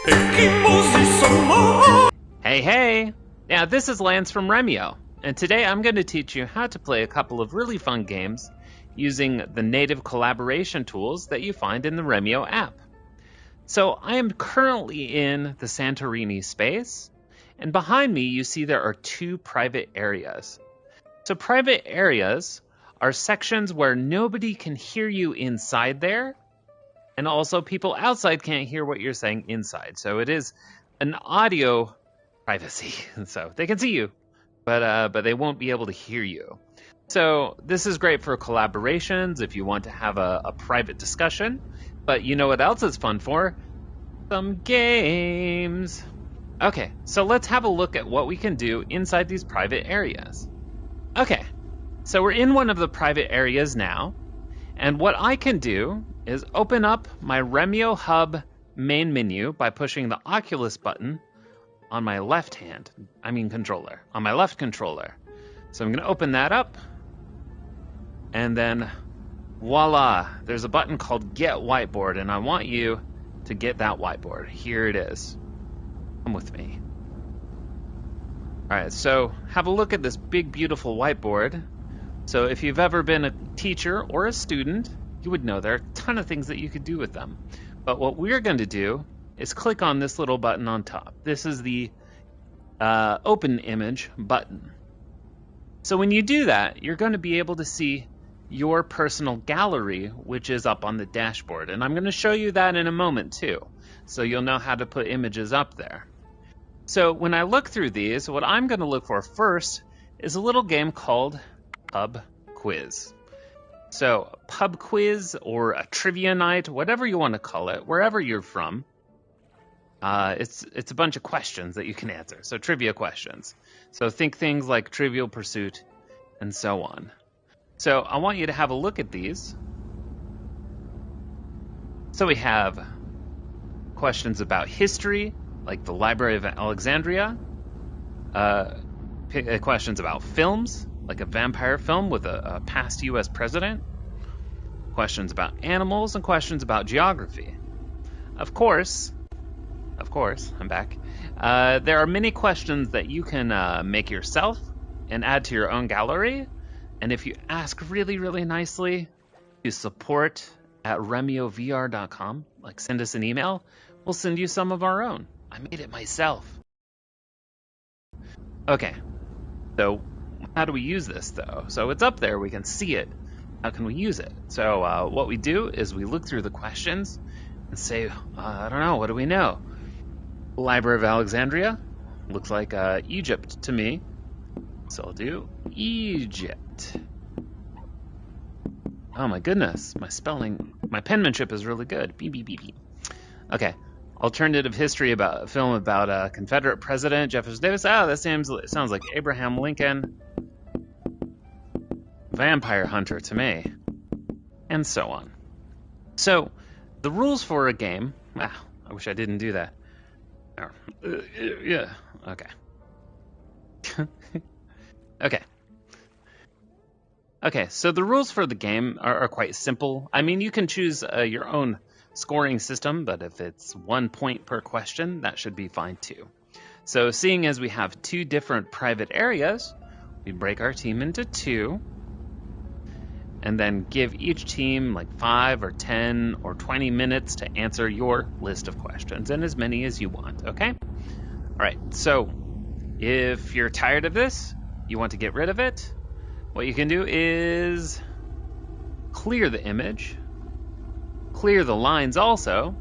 Hey, hey! Now, this is Lance from Remio, and today I'm going to teach you how to play a couple of really fun games using the native collaboration tools that you find in the Remio app. So, I am currently in the Santorini space, and behind me you see there are two private areas. So, private areas are sections where nobody can hear you inside there, and also people outside can't hear what you're saying inside. So, it is an audio privacy. So they can see you, but they won't be able to hear you. So this is great for collaborations if you want to have a private discussion. But you know what else is fun for? Some games. Okay, so let's have a look at what we can do inside these private areas. Okay, so we're in one of the private areas now. And what I can do is open up my Remio Hub main menu by pushing the Oculus button on my left controller, on my left controller. So I'm going to open that up, and then voila, there's a button called Get Whiteboard, and I want you to get that whiteboard. Here it is. Come with me. All right, so have a look at this big, beautiful whiteboard. So if you've ever been a teacher or a student, you would know there are a ton of things that you could do with them. But what we're going to do is click on this little button on top. This is the open image button. So when you do that, you're going to be able to see your personal gallery, which is up on the dashboard. And I'm going to show you that in a moment too, so you'll know how to put images up there. So when I look through these, what I'm going to look for first is a little game called Pub Quiz. So pub quiz or a trivia night, whatever you want to call it, wherever you're from, it's a bunch of questions that you can answer. So trivia questions. So think things like Trivial Pursuit and so on. So I want you to have a look at these. So we have questions about history, like the Library of Alexandria. Questions about films, like a vampire film with a past U.S. president. Questions about animals and questions about geography. Of course, I'm back. There are many questions that you can make yourself and add to your own gallery. And if you ask really, really nicely to support@remiovr.com, like send us an email, we'll send you some of our own. I made it myself. Okay, so how do we use this though? So it's up there, we can see it. How can we use it? So what we do is we look through the questions and say, I don't know, what do we know? Library of Alexandria looks like Egypt to me, so I'll do Egypt. Oh my goodness, my penmanship is really good. Beep, beep, beep, beep. Okay, alternative history about a film about a Confederate president, Jefferson Davis. That sounds like Abraham Lincoln. Vampire hunter to me, and so on. So the rules for a game. I wish I didn't do that. Yeah. Okay. Okay, so the rules for the game are quite simple. I mean, you can choose your own scoring system, but if it's 1 point per question, that should be fine too. So seeing as we have two different private areas, we break our team into two, and then give each team like 5 or 10 or 20 minutes to answer your list of questions, and as many as you want, okay? All right, so if you're tired of this, you want to get rid of it, what you can do is clear the image, clear the lines also.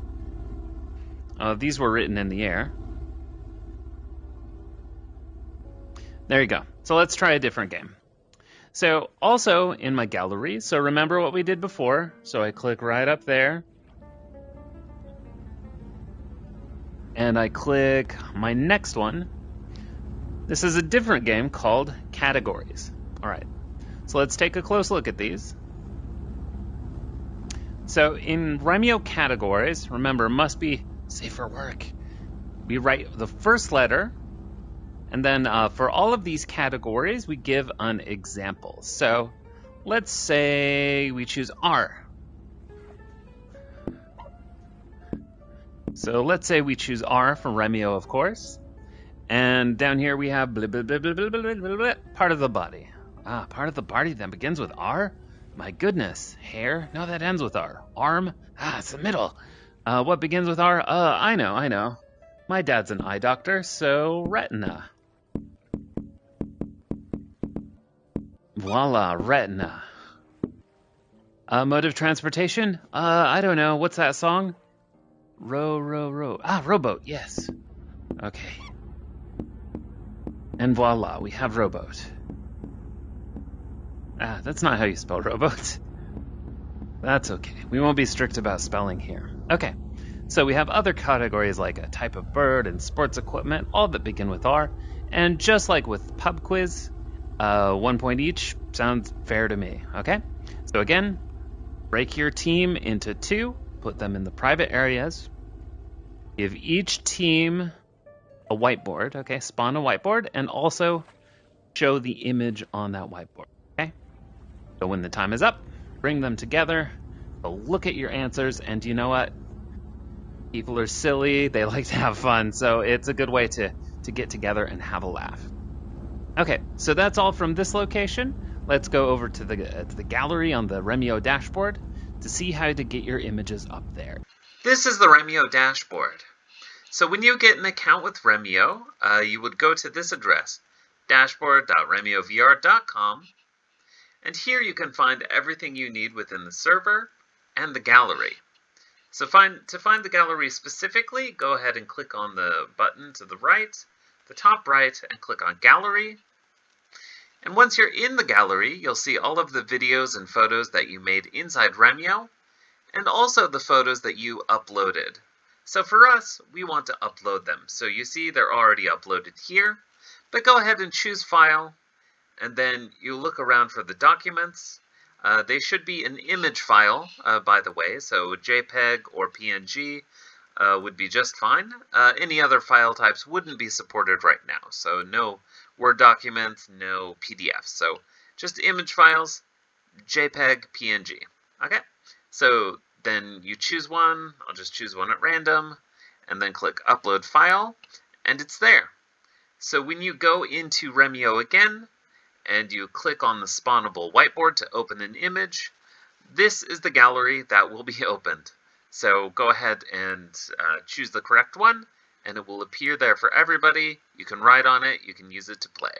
These were written in the air. There you go. So let's try a different game. So also in my gallery, so remember what we did before. So I click right up there. And I click my next one. This is a different game called Categories. All right, so let's take a close look at these. So in Remio Categories, remember, must be safe for work. We write the first letter, and then for all of these categories, we give an example. So let's say we choose R. So let's say we choose R for Remio, of course. And down here we have blah, blah, blah, blah, blah, blah, blah, blah, part of the body. Ah, part of the body that begins with R? My goodness. Hair? No, that ends with R. Arm? Ah, it's the middle. What begins with R? I know. My dad's an eye doctor, so retina. Voila, retina. Mode of transportation? I don't know. What's that song? Row. Ah, rowboat, yes. Okay. And voila, we have rowboat. Ah, that's not how you spell rowboat. That's okay. We won't be strict about spelling here. Okay, so we have other categories like a type of bird and sports equipment, all that begin with R. And just like with pub quiz, 1 point each sounds fair to me, okay? So again, break your team into 2, put them in the private areas, give each team a whiteboard, okay? Spawn a whiteboard, and also show the image on that whiteboard, okay? So when the time is up, bring them together, go look at your answers, and you know what? People are silly, they like to have fun, so it's a good way to get together and have a laugh. Okay, so that's all from this location. Let's go over to the gallery on the Remio dashboard to see how to get your images up there. This is the Remio dashboard. So when you get an account with Remio, you would go to this address, dashboard.remiovr.com, and here you can find everything you need within the server and the gallery. So to find the gallery specifically, go ahead and click on the button to the right, the top right, and click on Gallery. And once you're in the gallery, you'll see all of the videos and photos that you made inside Remio, and also the photos that you uploaded. So for us, we want to upload them. So you see they're already uploaded here, but go ahead and choose File, and then you look around for the documents. They should be an image file, by the way, so JPEG or PNG would be just fine. Any other file types wouldn't be supported right now, so no Word documents, no PDFs. So just image files, JPEG, PNG. Okay, so then you choose one. I'll just choose one at random, and then click Upload File, and it's there. So when you go into Remio again, and you click on the spawnable whiteboard to open an image, this is the gallery that will be opened. So go ahead and choose the correct one, and it will appear there for everybody. You can write on it, you can use it to play.